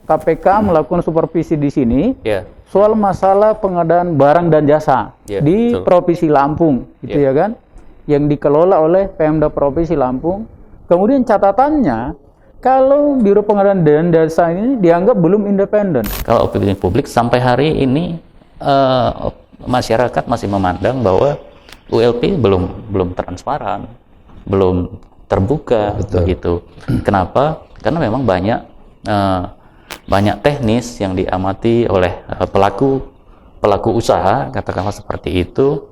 KPK melakukan supervisi di sini soal masalah pengadaan barang dan jasa di Provinsi Lampung, gitu ya kan, yang dikelola oleh Pemda Provinsi Lampung. Kemudian catatannya, kalau Biro Pengadaan dan Jasa ini dianggap belum independen. Kalau opini publik sampai hari ini masyarakat masih memandang bahwa ULP belum transparan, belum terbuka, begitu. Kenapa? Karena memang banyak teknis yang diamati oleh pelaku usaha, katakanlah seperti itu.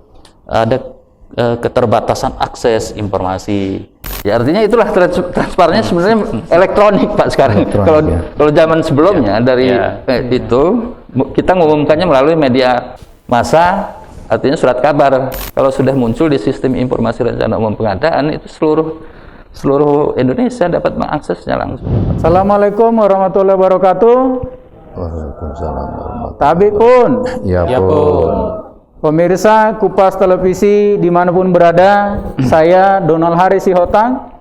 Ada keterbatasan akses informasi. Ya artinya itulah transparannya sebenarnya elektronik Pak sekarang. Kalau zaman sebelumnya itu kita mengumumkannya melalui media massa, artinya surat kabar. Kalau sudah muncul di sistem informasi rencana umum pengadaan, itu seluruh Indonesia dapat mengaksesnya langsung. Assalamualaikum warahmatullahi wabarakatuh. Waalaikumsalam warahmatullahi Tabi pun. Ya pun. Pemirsa Kupas Televisi dimanapun berada, saya Donald Hari Sihotang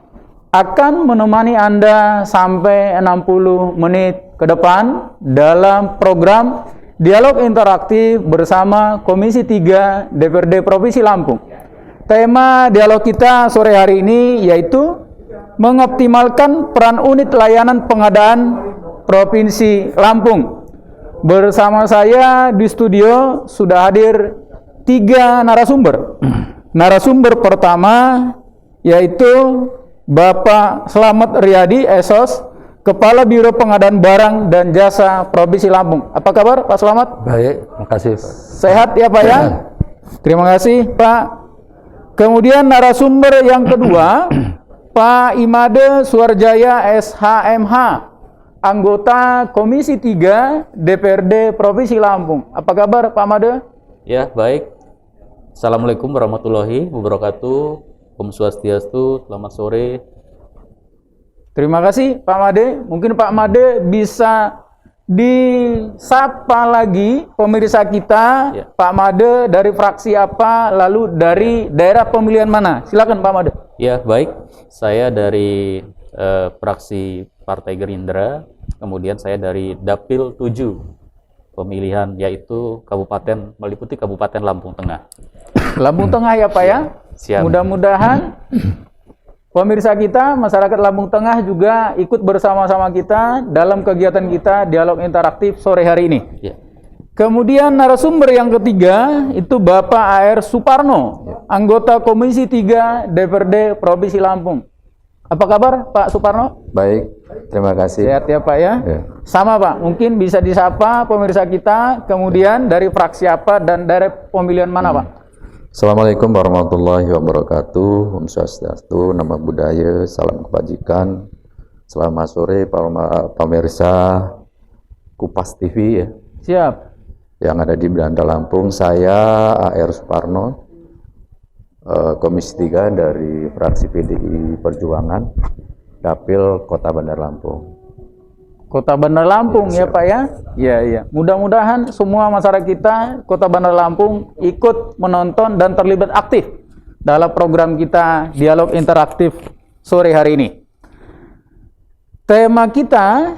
akan menemani Anda sampai 60 menit ke depan dalam program Dialog Interaktif bersama Komisi 3 DPRD Provinsi Lampung. Tema dialog kita sore hari ini yaitu mengoptimalkan peran unit layanan pengadaan Provinsi Lampung. Bersama saya di studio sudah hadir 3 narasumber. Narasumber pertama yaitu Bapak Slamet Riyadi SOS, Kepala Biro Pengadaan Barang dan Jasa Provinsi Lampung. Apa kabar Pak Slamet? Baik, terima kasih Pak. Sehat ya Pak ya? Terima kasih Pak. Kemudian narasumber yang kedua Pak Imade Suarjaya SHMH, anggota Komisi 3 DPRD Provinsi Lampung. Apa kabar Pak Made? Ya, baik. Assalamualaikum warahmatullahi wabarakatuh. Om Swastiastu, selamat sore. Terima kasih Pak Made. Mungkin Pak Made bisa disapa lagi pemirsa kita. Pak Made dari fraksi apa, lalu dari daerah pemilihan mana? Silakan Pak Made. Ya, baik. Saya dari fraksi Partai Gerindra, kemudian saya dari Dapil 7 pemilihan, yaitu Kabupaten meliputi Kabupaten Lampung Tengah. Lampung Tengah ya Pak ya. Siap. Mudah-mudahan pemirsa kita, masyarakat Lampung Tengah juga ikut bersama-sama kita dalam kegiatan kita Dialog Interaktif sore hari ini. Ya. Kemudian narasumber yang ketiga itu Bapak AR Suparno, anggota Komisi 3 DPRD Provinsi Lampung. Apa kabar Pak Suparno? Baik, terima kasih. Sehat ya Pak ya? Sama Pak, mungkin bisa disapa pemirsa kita, kemudian dari fraksi apa dan dari pemilihan mana Pak? Assalamualaikum warahmatullahi wabarakatuh. Om Swastiastu, nama budaya, salam kebajikan. Selamat sore pemirsa Kupas TV ya. Siap. Yang ada di Belanda Lampung, saya AR Suparno, Komisi 3 dari fraksi PDI Perjuangan, Dapil Kota Bandar Lampung. Kota Bandar Lampung ya Pak ya? Iya. Mudah-mudahan semua masyarakat kita Kota Bandar Lampung ikut menonton dan terlibat aktif dalam program kita Dialog Interaktif sore hari ini. Tema kita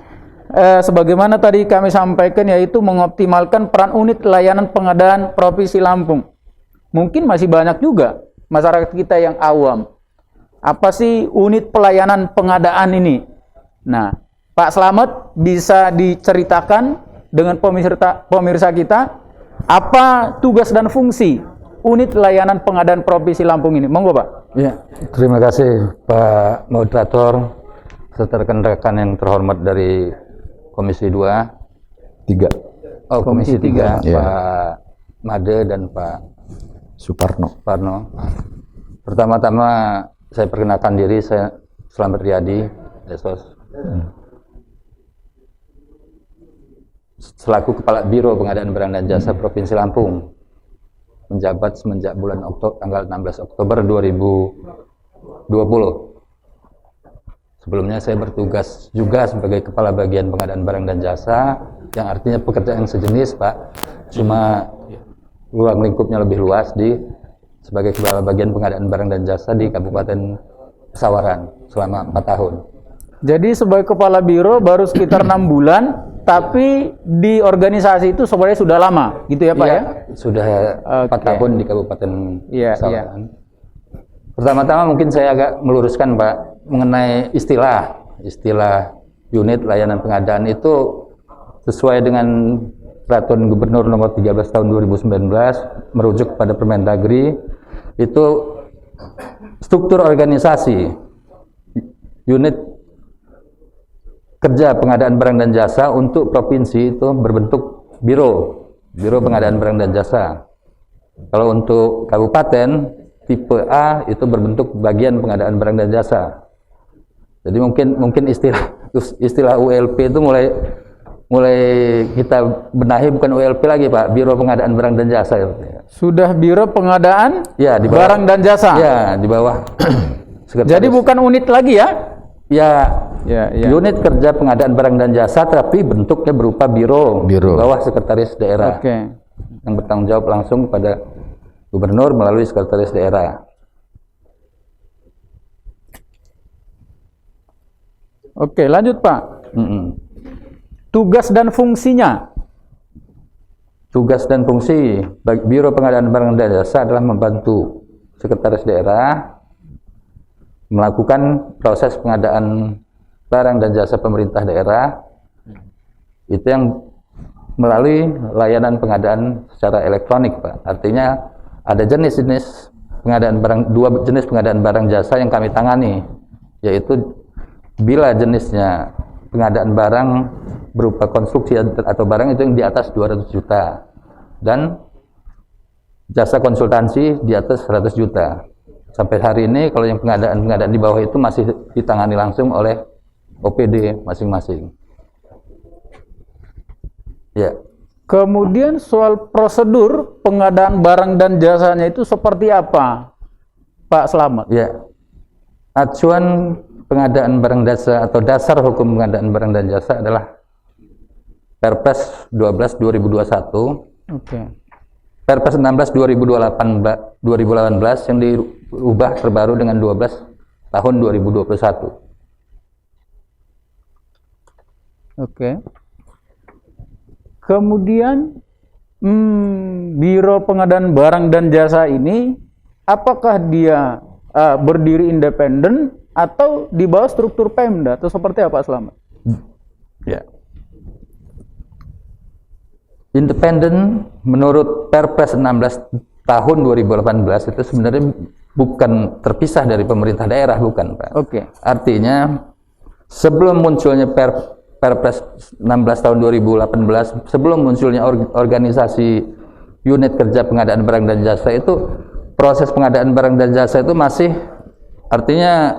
sebagaimana tadi kami sampaikan yaitu mengoptimalkan peran unit layanan pengadaan Provinsi Lampung. Mungkin masih banyak juga masyarakat kita yang awam. Apa sih unit pelayanan pengadaan ini? Nah, Pak Slamet bisa diceritakan dengan pemirsa kita apa tugas dan fungsi unit layanan pengadaan Provinsi Lampung ini? Monggo Pak. Ya, terima kasih Pak Moderator serta rekan-rekan yang terhormat dari Komisi 3. Oh, Komisi 3, Pak Made dan Pak Suparno. Pertama-tama saya perkenalkan diri, saya Slamet Riyadi SOS. Selaku Kepala Biro Pengadaan Barang dan Jasa Provinsi Lampung, menjabat semenjak bulan tanggal 16 Oktober 2020. Sebelumnya saya bertugas juga sebagai Kepala Bagian Pengadaan Barang dan Jasa, yang artinya pekerjaan sejenis Pak, cuma ruang lingkupnya lebih luas sebagai Kepala Bagian Pengadaan Barang dan Jasa di Kabupaten Pesawaran selama 4 tahun. Jadi sebagai Kepala Biro baru sekitar 6 bulan tapi di organisasi itu sebenarnya sudah lama, gitu ya Pak ya? Sudah 4 tahun di Kabupaten Iya, Sawalan. Pertama-tama mungkin saya agak meluruskan Pak mengenai istilah unit layanan pengadaan itu sesuai dengan Peraturan Gubernur Nomor 13 Tahun 2019 merujuk pada Permendagri, itu struktur organisasi unit kerja pengadaan barang dan jasa untuk provinsi itu berbentuk biro pengadaan barang dan jasa. Kalau untuk kabupaten tipe A itu berbentuk bagian pengadaan barang dan jasa. Jadi mungkin istilah ULP itu mulai kita benahi, bukan ULP lagi Pak, Biro Pengadaan Barang dan Jasa. Sudah Biro Pengadaan ya, di bawah, Barang dan Jasa. Ya, di bawah. Jadi bukan unit lagi ya? Ya, unit kerja pengadaan barang dan jasa, tapi bentuknya berupa biro. Di bawah sekretaris daerah. Yang bertanggung jawab langsung kepada gubernur melalui sekretaris daerah. Oke, lanjut Pak. Tugas dan fungsinya. Tugas dan fungsi Biro Pengadaan Barang dan Jasa adalah membantu sekretaris daerah melakukan proses pengadaan barang dan jasa pemerintah daerah, itu yang melalui layanan pengadaan secara elektronik Pak. Artinya ada jenis-jenis pengadaan barang, 2 jenis pengadaan barang jasa yang kami tangani, yaitu bila jenisnya pengadaan barang berupa konstruksi atau barang itu yang di atas 200 juta dan jasa konsultansi di atas 100 juta. Sampai hari ini kalau yang pengadaan di bawah itu masih ditangani langsung oleh OPD masing-masing. Ya. Kemudian soal prosedur pengadaan barang dan jasanya itu seperti apa, Pak Slamet? Ya. Acuan pengadaan barang jasa atau dasar hukum pengadaan barang dan jasa adalah Perpres 12 2021. Perpres 16 2018 yang diubah terbaru dengan 12 tahun 2021. Kemudian Biro Pengadaan Barang dan Jasa ini apakah dia berdiri independen atau di bawah struktur Pemda atau seperti apa Slamet? Ya. Independen menurut Perpres 16 tahun 2018 itu sebenarnya bukan terpisah dari pemerintah daerah, bukan Pak. Artinya sebelum munculnya Perpres 16 tahun 2018, sebelum munculnya organisasi unit kerja pengadaan barang dan jasa itu, proses pengadaan barang dan jasa itu masih, artinya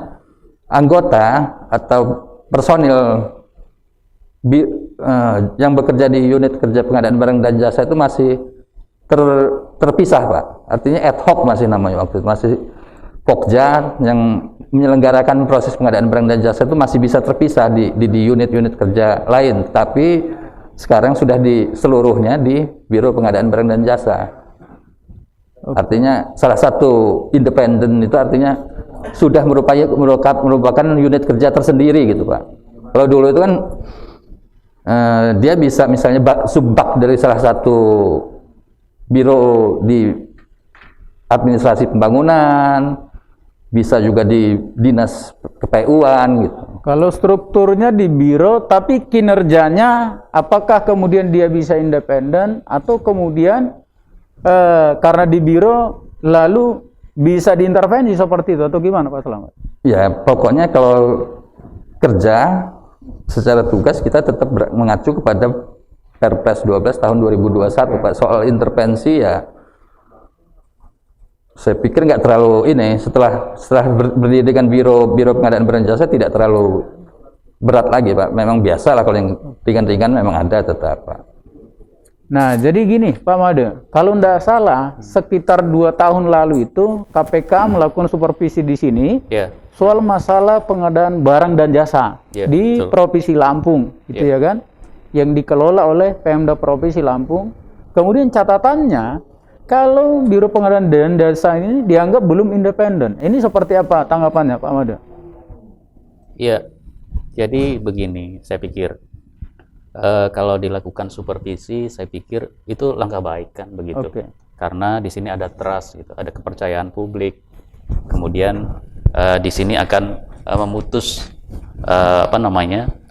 anggota atau personil yang bekerja di unit kerja pengadaan barang dan jasa itu masih terpisah Pak. Artinya ad hoc masih namanya waktu itu, masih Pokja yang menyelenggarakan proses pengadaan barang dan jasa itu masih bisa terpisah di unit-unit kerja lain. Tapi sekarang sudah seluruhnya di Biro Pengadaan Barang dan Jasa. Artinya salah satu independen itu artinya sudah merupakan unit kerja tersendiri gitu Pak. Kalau dulu itu kan dia bisa misalnya subbak dari salah satu biro di administrasi pembangunan, bisa juga di dinas KPU-an gitu. Kalau strukturnya di biro tapi kinerjanya apakah kemudian dia bisa independen atau kemudian karena di biro lalu bisa diintervensi seperti itu atau gimana Pak Slamet? Ya pokoknya kalau kerja secara tugas kita tetap mengacu kepada Perpres 12 tahun 2021 Pak. Soal intervensi ya saya pikir nggak terlalu ini, setelah berdiri dengan Biro Pengadaan Barang Jasa tidak terlalu berat lagi Pak. Memang biasa lah kalau yang ringan-ringan memang ada tetap Pak. Nah jadi gini Pak Made, kalau tidak salah sekitar 2 tahun lalu itu KPK melakukan supervisi di sini soal masalah pengadaan barang dan jasa di Provinsi Lampung gitu ya kan, yang dikelola oleh Pemda Provinsi Lampung. Kemudian catatannya kalau Biro Pengadaan dan Jasa ini dianggap belum independen. Ini seperti apa tanggapannya Pak Made? Iya, jadi begini saya pikir Kalau dilakukan supervisi, saya pikir itu langkah baik kan begitu. Oke. Karena di sini ada trust, gitu, ada kepercayaan publik. Kemudian di sini akan memutus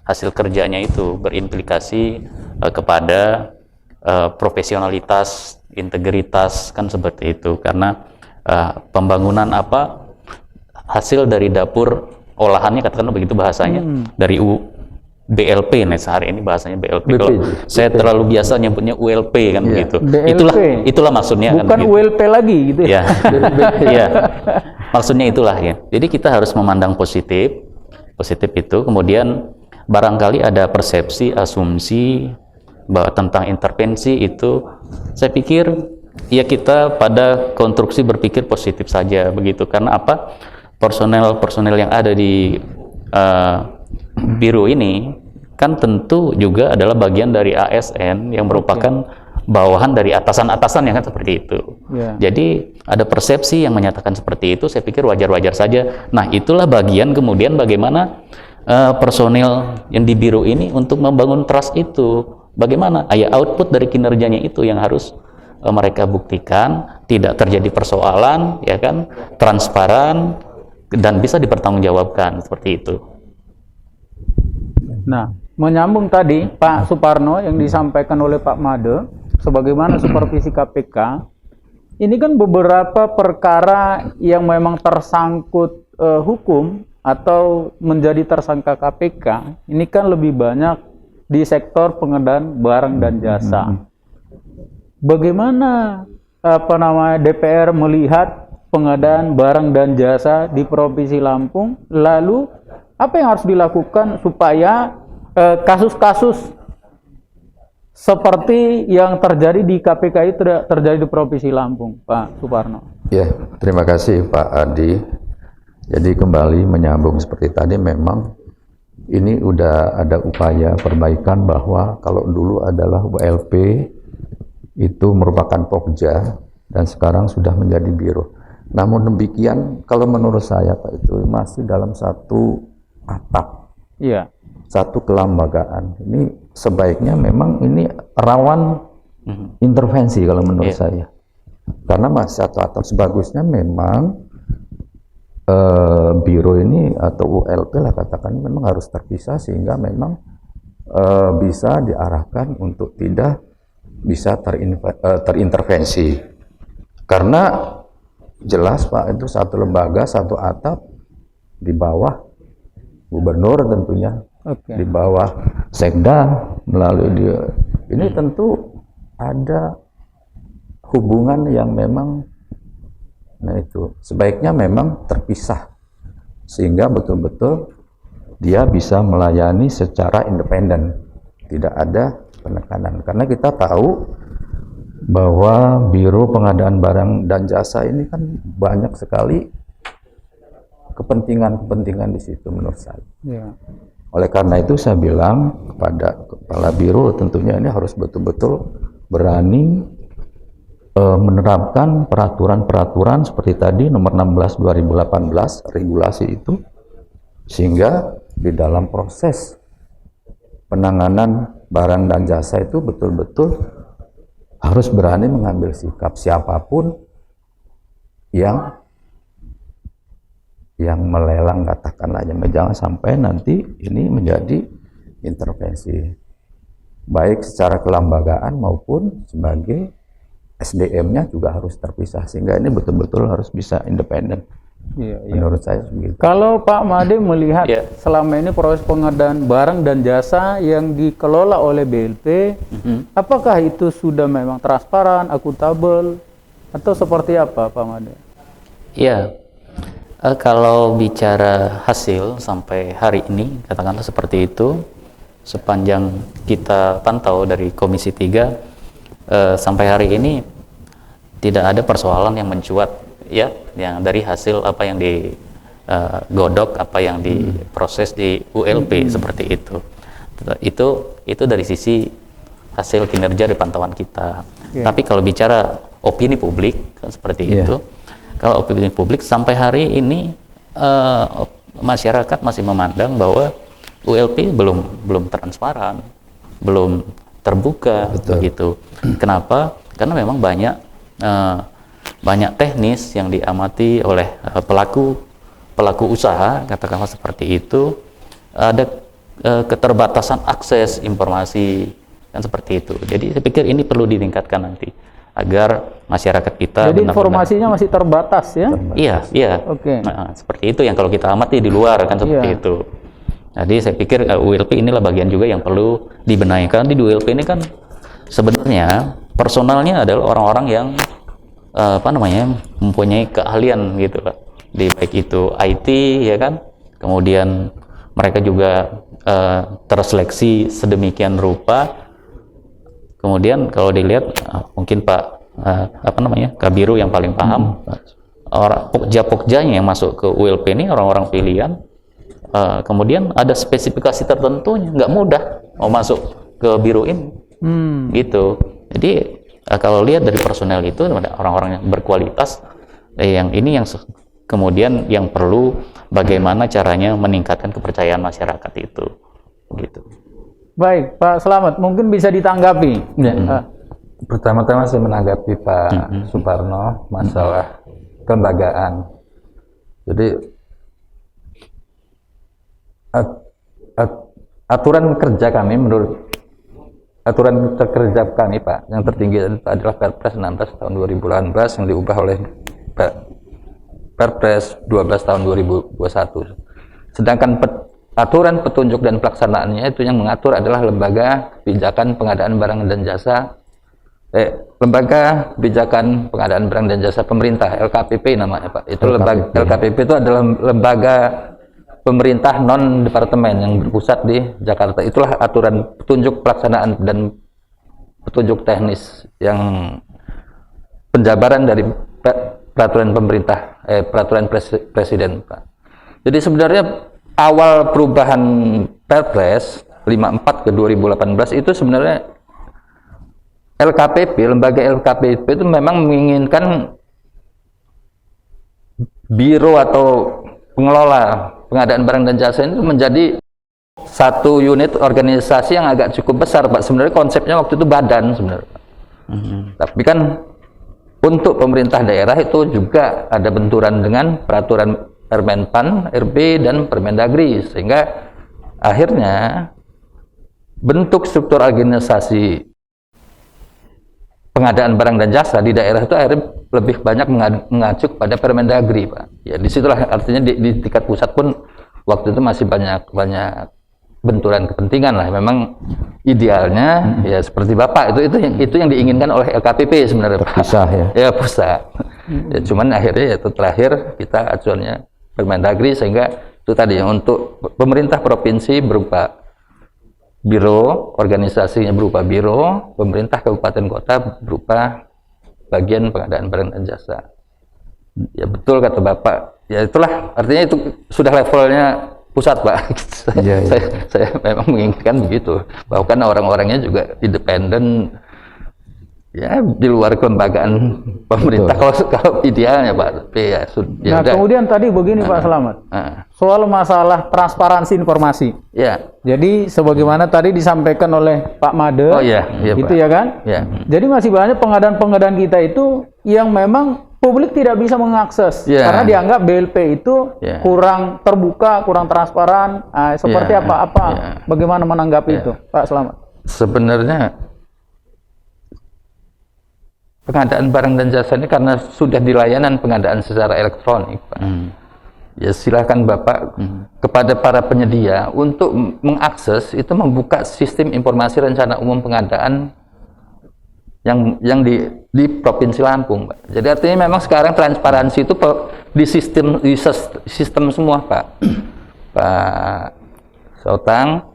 hasil kerjanya itu berimplikasi kepada profesionalitas, integritas kan seperti itu. Karena pembangunan hasil dari dapur olahannya, katakanlah begitu bahasanya, dari BLP nih, sehari ini bahasanya BLP. Kalau saya terlalu biasa nyebutnya ULP kan begitu. BLP. Itulah maksudnya. Bukan kan begitu. ULP lagi gitu ya. Iya. Maksudnya itulah ya. Jadi kita harus memandang positif itu. Kemudian barangkali ada persepsi, asumsi bahwa tentang intervensi itu, saya pikir ya kita pada konstruksi berpikir positif saja begitu. Karena personel yang ada di Biro ini kan tentu juga adalah bagian dari ASN yang merupakan bawahan dari atasan-atasan yang kan seperti itu. Jadi ada persepsi yang menyatakan seperti itu, saya pikir wajar-wajar saja. Nah, itulah bagian kemudian bagaimana personel yang di Biro ini untuk membangun trust itu. Bagaimana? Output dari kinerjanya itu yang harus mereka buktikan, tidak terjadi persoalan, ya kan, transparan dan bisa dipertanggungjawabkan seperti itu. Nah, menyambung tadi Pak Suparno yang disampaikan oleh Pak Made, sebagaimana supervisi KPK, ini kan beberapa perkara yang memang tersangkut hukum atau menjadi tersangka KPK, ini kan lebih banyak di sektor pengadaan barang dan jasa. Bagaimana DPR melihat pengadaan barang dan jasa di Provinsi Lampung? Lalu apa yang harus dilakukan supaya kasus-kasus seperti yang terjadi di KPK itu tidak terjadi di Provinsi Lampung, Pak Suparno? Ya, terima kasih Pak Adi. Jadi kembali menyambung seperti tadi, memang ini udah ada upaya perbaikan bahwa kalau dulu adalah WLP itu merupakan Pokja dan sekarang sudah menjadi Biro. Namun demikian, kalau menurut saya Pak, itu masih dalam satu atap, satu kelembagaan. Ini sebaiknya memang ini rawan intervensi kalau menurut saya, karena masih satu atap. Sebagusnya memang Biro ini atau ULP lah katakan, memang harus terpisah sehingga memang bisa diarahkan untuk tidak bisa terintervensi. Karena jelas Pak, itu satu lembaga, satu atap, di bawah gubernur tentunya, di bawah sekda, melalui dia. Ini tentu ada hubungan yang memang, nah itu sebaiknya memang terpisah sehingga betul-betul dia bisa melayani secara independen, tidak ada penekanan. Karena kita tahu bahwa Biro Pengadaan Barang dan Jasa ini kan banyak sekali kepentingan-kepentingan di situ menurut saya. Oleh karena itu saya bilang kepada Kepala Biro, tentunya ini harus betul-betul berani menerapkan peraturan-peraturan seperti tadi nomor 16 2018 regulasi itu, sehingga di dalam proses penanganan barang dan jasa itu betul-betul harus berani mengambil sikap siapapun yang melelang, katakanlah, jangan sampai nanti ini menjadi intervensi baik secara kelembagaan maupun sebagai SDM-nya juga harus terpisah, sehingga ini betul-betul harus bisa independen. Menurut saya begitu. Kalau Pak Made melihat selama ini proses pengadaan barang dan jasa yang dikelola oleh BLP, apakah itu sudah memang transparan, akuntabel, atau seperti apa Pak Made? Iya, kalau bicara hasil sampai hari ini, katakanlah seperti itu, sepanjang kita pantau dari Komisi 3, sampai hari ini tidak ada persoalan yang mencuat ya, yang dari hasil apa yang digodok, apa yang diproses di ULP seperti itu. Itu dari sisi hasil kinerja di pantauan kita. Tapi kalau bicara opini publik kan seperti itu. Kalau opini publik sampai hari ini masyarakat masih memandang bahwa ULP belum transparan, belum terbuka begitu. Kenapa? Karena memang banyak teknis yang diamati oleh pelaku usaha, katakanlah seperti itu, ada keterbatasan akses informasi kan seperti itu. Jadi saya pikir ini perlu ditingkatkan nanti agar masyarakat kita jadi informasinya masih terbatas ya. Iya. Oke. Nah, seperti itu yang kalau kita amati di luar kan seperti itu. Jadi saya pikir ULP inilah bagian juga yang perlu dibenahi. Karena di ULP ini kan sebenarnya personalnya adalah orang-orang yang mempunyai keahlian gitu Pak. Di baik itu IT ya kan. Kemudian mereka juga terseleksi sedemikian rupa. Kemudian kalau dilihat mungkin Pak Kabiru yang paling paham, orang pokja-pokjanya yang masuk ke ULP ini orang-orang pilihan. Kemudian ada spesifikasi tertentunya, nggak mudah mau masuk ke biro ini, gitu. Jadi kalau lihat dari personel itu orang-orang yang berkualitas, yang kemudian yang perlu bagaimana caranya meningkatkan kepercayaan masyarakat itu, gitu. Baik, Pak Slamet, mungkin bisa ditanggapi. Pertama-tama saya menanggapi Pak Suparno masalah kelembagaan. Jadi aturan kerja kami, menurut aturan kerja kami Pak, yang tertinggi adalah Perpres 16 tahun 2018 yang diubah oleh Perpres 12 tahun 2021. Sedangkan aturan petunjuk dan pelaksanaannya itu yang mengatur adalah Lembaga Kebijakan Pengadaan Barang dan Jasa Lembaga Kebijakan Pengadaan Barang dan Jasa Pemerintah, LKPP namanya Pak. Itu lembaga LKPP itu adalah lembaga pemerintah non departemen yang berpusat di Jakarta. Itulah aturan petunjuk pelaksanaan dan petunjuk teknis yang penjabaran dari peraturan pemerintah, peraturan presiden Pak. Jadi sebenarnya awal perubahan Perpres 54 ke 2018 itu sebenarnya LKPP, lembaga LKPP itu memang menginginkan biro atau pengelola pengadaan barang dan jasa itu menjadi satu unit organisasi yang agak cukup besar Pak. Sebenarnya konsepnya waktu itu badan sebenarnya. Tapi kan untuk pemerintah daerah itu juga ada benturan dengan peraturan Permenpan, RB, dan Permendagri, sehingga akhirnya bentuk struktur organisasi pengadaan barang dan jasa di daerah itu akhirnya lebih banyak mengacu kepada Permendagri Pak. Ya disitulah artinya di tingkat pusat pun waktu itu masih banyak benturan kepentingan lah. Memang idealnya ya seperti Bapak itu yang diinginkan oleh LKPP sebenarnya Pak. Pisah ya. Ya pusat. Ya, cuman akhirnya ya terakhir kita acuannya Permendagri, sehingga itu tadi untuk pemerintah provinsi berupa biro, organisasinya berupa biro, pemerintah kabupaten kota berupa bagian pengadaan barang dan jasa. Ya betul kata Bapak. Ya itulah artinya itu sudah levelnya pusat Pak. Saya memang menginginkan begitu. Bahkan orang-orangnya juga independen. Ya di luar kelembagaan pemerintah kalau idealnya Pak. Ya, nah kemudian tadi begini Pak Slamet, soal masalah transparansi informasi. Ya. Jadi sebagaimana tadi disampaikan oleh Pak Made, gitu Pak. ya kan? Ya. Jadi masih banyak pengadaan-pengadaan kita itu yang memang publik tidak bisa mengakses karena dianggap BLP itu kurang terbuka, kurang transparan. Seperti apa? Bagaimana menanggapi itu, Pak Slamet? Sebenarnya pengadaan barang dan jasa ini karena sudah di layanan pengadaan secara elektronik Pak. Ya silakan Bapak kepada para penyedia untuk mengakses itu, membuka sistem informasi rencana umum pengadaan yang di Provinsi Lampung Pak. Jadi artinya memang sekarang transparansi itu di sistem semua Pak. Pak Sotang.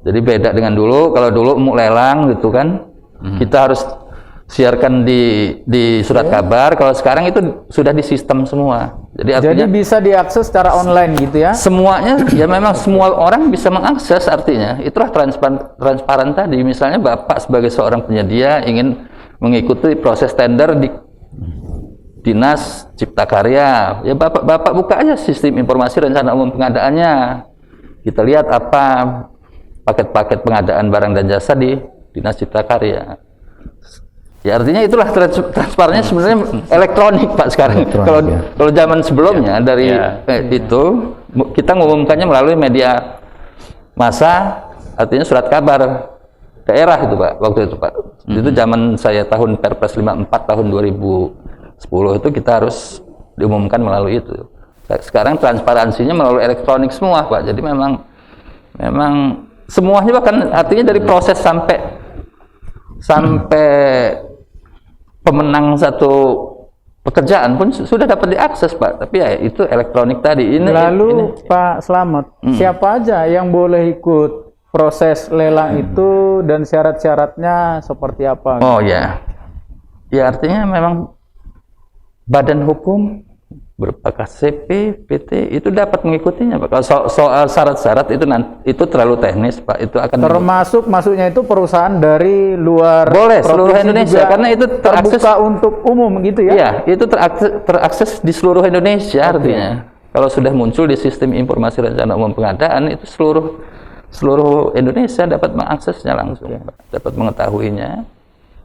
Jadi beda dengan dulu. Kalau dulu mau lelang gitu kan, kita harus siarkan di surat kabar. Kalau sekarang itu sudah di sistem semua. Jadi bisa diakses secara online gitu ya? Semuanya ya memang semua orang bisa mengakses, artinya itulah transparan tadi. Misalnya Bapak sebagai seorang penyedia ingin mengikuti proses tender di Dinas Cipta Karya, ya Bapak buka aja sistem informasi rencana umum pengadaannya. Kita lihat apa paket-paket pengadaan barang dan jasa di Dinas Cipta Karya. Ya artinya itulah transparannya sebenarnya elektronik Pak sekarang. Kalau zaman sebelumnya dari itu kita mengumumkannya melalui media massa, artinya surat kabar daerah itu Pak, waktu itu Pak. Itu zaman saya tahun Perpres 54 tahun 2010 itu kita harus diumumkan melalui itu. Sekarang transparansinya melalui elektronik semua Pak. Jadi memang semuanya bahkan artinya dari proses sampai pemenang satu pekerjaan pun sudah dapat diakses Pak. Tapi ya itu elektronik tadi. Lalu Pak Slamet, siapa aja yang boleh ikut proses lelang itu dan syarat-syaratnya seperti apa? Oh ya, ya artinya memang badan hukum berupa KCP, PT itu dapat mengikutinya Pak. Kalau soal syarat-syarat itu terlalu teknis Pak. Itu akan termasuk masuknya itu perusahaan dari luar boleh seluruh Indonesia karena itu terbuka untuk umum gitu ya? Iya, itu terakses di seluruh Indonesia artinya. Kalau sudah muncul di sistem informasi rencana umum pengadaan itu seluruh Indonesia dapat mengaksesnya langsung, dapat mengetahuinya.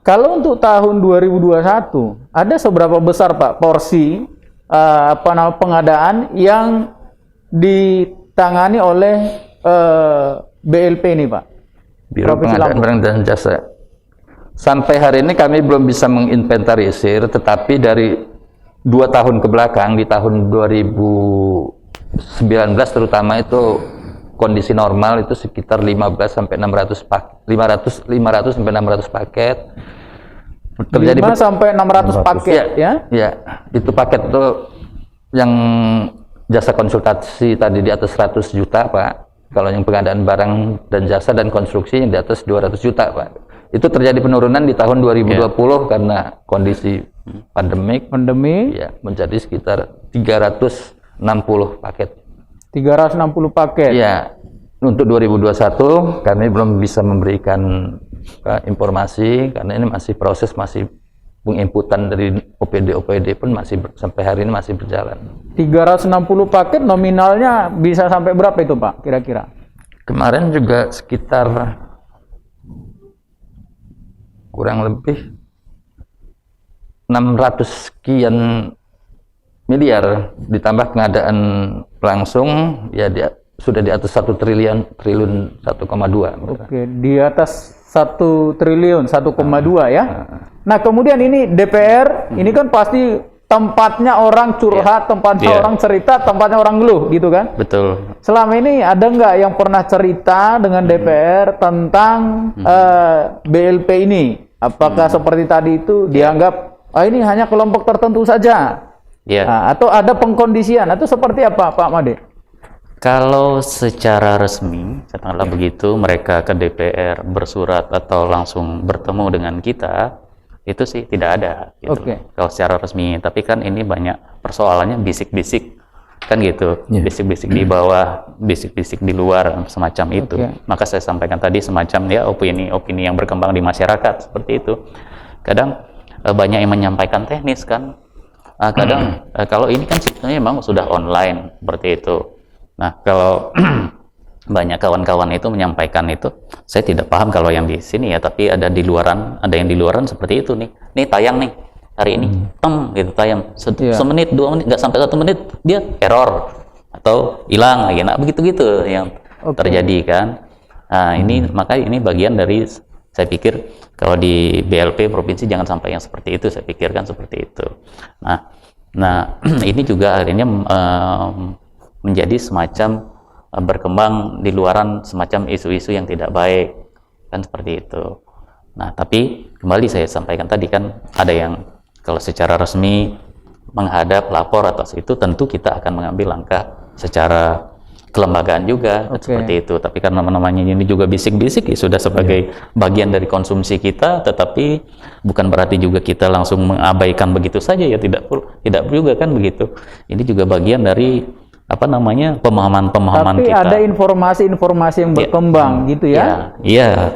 Kalau untuk tahun 2021 ada seberapa besar Pak porsi pengadaan yang ditangani oleh BLP ini Pak? Biro Pengadaan Barang dan Jasa. Sampai hari ini kami belum bisa menginventarisir, tetapi dari 2 tahun ke belakang di tahun 2019 terutama itu kondisi normal itu sekitar 500 sampai 600 paket. Terjadi 5 sampai 600 paket ya? Ya, itu paket itu yang jasa konsultasi tadi di atas 100 juta Pak. Kalau yang pengadaan barang dan jasa dan konstruksi yang di atas 200 juta Pak. Itu terjadi penurunan di tahun 2020 karena kondisi pandemi ya, menjadi sekitar 360 paket. 360 paket. Ya, untuk 2021 kami belum bisa memberikan informasi karena ini masih proses, masih penginputan dari OPD pun masih sampai hari ini masih berjalan. 360 paket nominalnya bisa sampai berapa itu Pak kira-kira? Kemarin juga sekitar kurang lebih 600 sekian miliar ditambah pengadaan langsung ya sudah di atas 1 triliun 1,2. Oke, di atas 1 triliun 1,2 ya. Nah, kemudian ini DPR ini kan pasti tempatnya orang curhat, tempatnya orang cerita, tempatnya orang ngeluh gitu kan? Betul. Selama ini ada nggak yang pernah cerita dengan DPR tentang BLP ini? Apakah seperti tadi itu dianggap ini hanya kelompok tertentu saja? Nah, atau ada pengkondisian atau seperti apa Pak Made? Kalau secara resmi, katakanlah begitu, mereka ke DPR bersurat atau langsung bertemu dengan kita, itu sih tidak ada. Gitu. Kalau secara resmi, tapi kan ini banyak persoalannya bisik-bisik, kan gitu, bisik-bisik di bawah, bisik-bisik di luar, semacam itu. Maka saya sampaikan tadi semacam ya opini yang berkembang di masyarakat seperti itu. Kadang banyak yang menyampaikan teknis kan, kadang kalau ini kan sebetulnya memang sudah online seperti itu. Nah, kalau banyak kawan-kawan itu menyampaikan itu, saya tidak paham kalau yang di sini ya, tapi ada yang di luaran seperti itu nih. Nih tayang nih hari ini, gitu tayang semenit 2 menit, nggak sampai 1 menit dia error atau hilang lagi. Nah, begitu-gitu yang terjadi kan. Nah, maka ini bagian dari saya pikir kalau di BLP provinsi jangan sampai yang seperti itu, saya pikirkan seperti itu. Nah ini juga akhirnya menjadi semacam berkembang di luaran semacam isu-isu yang tidak baik kan seperti itu. Nah tapi kembali saya sampaikan tadi kan ada yang kalau secara resmi menghadap lapor atas itu tentu kita akan mengambil langkah secara kelembagaan juga seperti itu. Tapi karena namanya ini juga bisik-bisik ya sudah sebagai bagian dari konsumsi kita, tetapi bukan berarti juga kita langsung mengabaikan begitu saja ya, tidak juga kan begitu. Ini juga bagian dari pemahaman tapi kita. Tapi ada informasi-informasi yang berkembang gitu ya? Iya,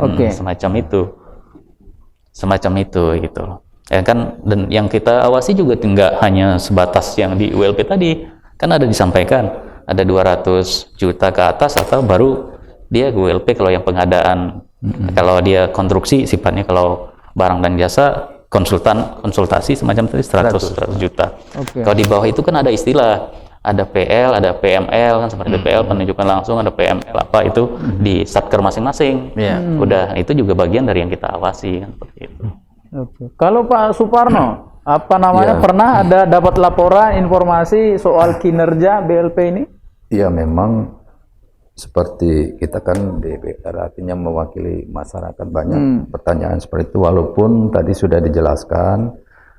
semacam itu gitu. Ya kan, dan yang kita awasi juga tidak hanya sebatas yang di ULP tadi, kan ada disampaikan ada 200 juta ke atas atau baru dia WLP kalau yang pengadaan. Kalau dia konstruksi sifatnya, kalau barang dan jasa konsultasi semacam tadi 100 juta. Kalau di bawah itu kan ada istilah, ada PL, ada PML kan, seperti PL penunjukan langsung, ada PML apa itu di satker masing-masing. Udah itu juga bagian dari yang kita awasi kan, seperti itu. Kalau Pak Suparno, apa namanya, pernah ada dapat laporan informasi soal kinerja BLP ini? Iya, memang seperti kita kan DPR, artinya mewakili masyarakat, banyak pertanyaan seperti itu, walaupun tadi sudah dijelaskan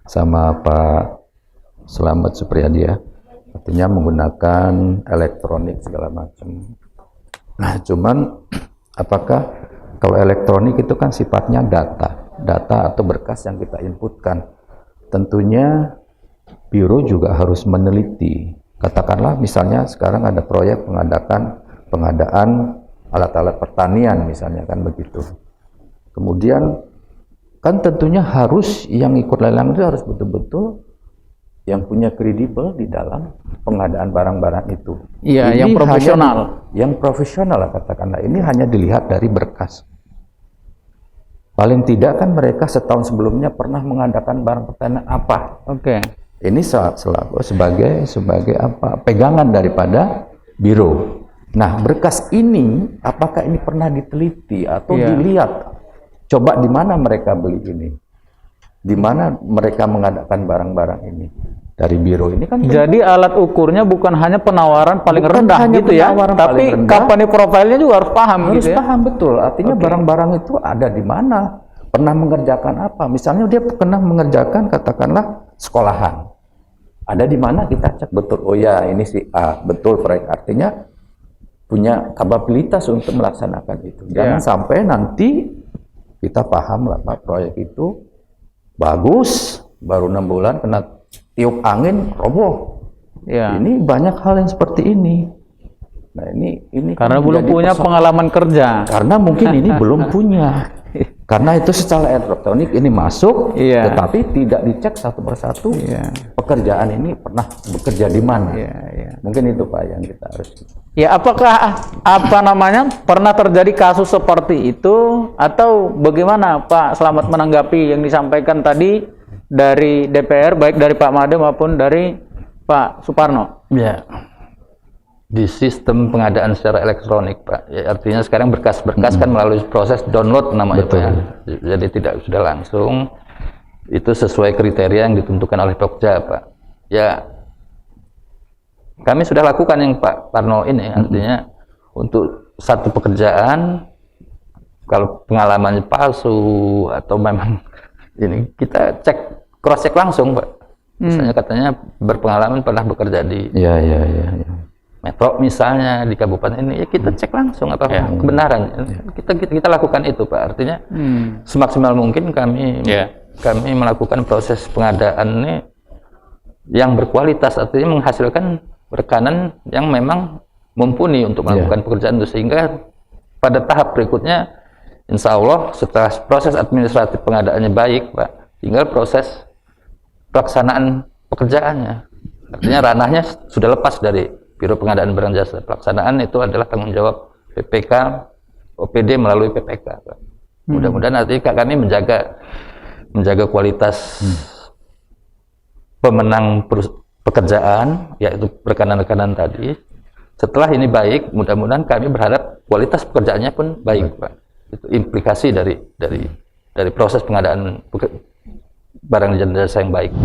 sama Pak Selamat Supriyadi ya, artinya menggunakan elektronik segala macam. Nah, cuman apakah kalau elektronik itu kan sifatnya data atau berkas yang kita inputkan, tentunya biro juga harus meneliti. Katakanlah misalnya sekarang ada proyek pengadaan alat-alat pertanian misalnya kan begitu. Kemudian kan tentunya harus yang ikut lelang itu harus betul-betul yang punya kredibel di dalam pengadaan barang-barang itu. Iya, yang profesional. Yang profesional lah katakanlah. Ini hanya dilihat dari berkas. Paling tidak kan mereka setahun sebelumnya pernah mengadakan barang pertanian apa. Ini selalu sebagai apa, pegangan daripada biro. Nah, berkas ini apakah ini pernah diteliti atau dilihat? Coba di mana mereka beli ini? Di mana mereka mengadakan barang-barang ini? Dari biro ini kan. Jadi alat ukurnya bukan hanya penawaran paling rendah gitu ya, tapi company profilnya juga harus paham gitu ya. Harus paham betul. Artinya barang-barang itu ada di mana? Pernah mengerjakan apa? Misalnya dia pernah mengerjakan katakanlah sekolahan. Ada di mana kita cek betul. Oh ya, ini si A, betul proyek. Artinya punya kapabilitas untuk melaksanakan itu. Jangan sampai nanti kita paham lah Pak, proyek itu bagus, baru 6 bulan kena tiup angin roboh. Ini banyak hal yang seperti ini. Nah, ini karena belum punya pengalaman kerja. Karena mungkin ini belum punya. Karena itu secara elektronik ini masuk, tetapi tidak dicek satu persatu. Pekerjaan ini pernah bekerja di mana? Mungkin itu Pak yang kita harus. Ya, apakah pernah terjadi kasus seperti itu atau bagaimana Pak Selamat menanggapi yang disampaikan tadi dari DPR, baik dari Pak Made maupun dari Pak Suparno? Ya, di sistem pengadaan secara elektronik Pak, ya, artinya sekarang berkas-berkas kan melalui proses download namanya Pak, ya. Jadi tidak sudah langsung, itu sesuai kriteria yang ditentukan oleh Pokja Pak. Ya, kami sudah lakukan yang Pak Parno ini, artinya untuk satu pekerjaan kalau pengalamannya palsu atau memang ini kita cross check langsung Pak. Misalnya katanya berpengalaman pernah bekerja di Metro misalnya di kabupaten ini, ya kita cek langsung apa kebenaran. Kita lakukan itu Pak. Artinya semaksimal mungkin kami melakukan proses pengadaan ini yang berkualitas, artinya menghasilkan rekanan yang memang mumpuni untuk melakukan pekerjaan itu, sehingga pada tahap berikutnya insya Allah setelah proses administratif pengadaannya baik Pak, tinggal proses pelaksanaan pekerjaannya. Artinya ranahnya sudah lepas dari Biro Pengadaan Barang Jasa. Pelaksanaan itu adalah tanggung jawab PPK, OPD melalui PPK Pak. Mudah-mudahan nanti kami menjaga kualitas pemenang pekerjaan, yaitu rekanan-rekanan tadi. Setelah ini baik, mudah-mudahan kami berharap kualitas pekerjaannya pun baik Pak. Itu implikasi dari proses pengadaan barang dan jasa yang baik.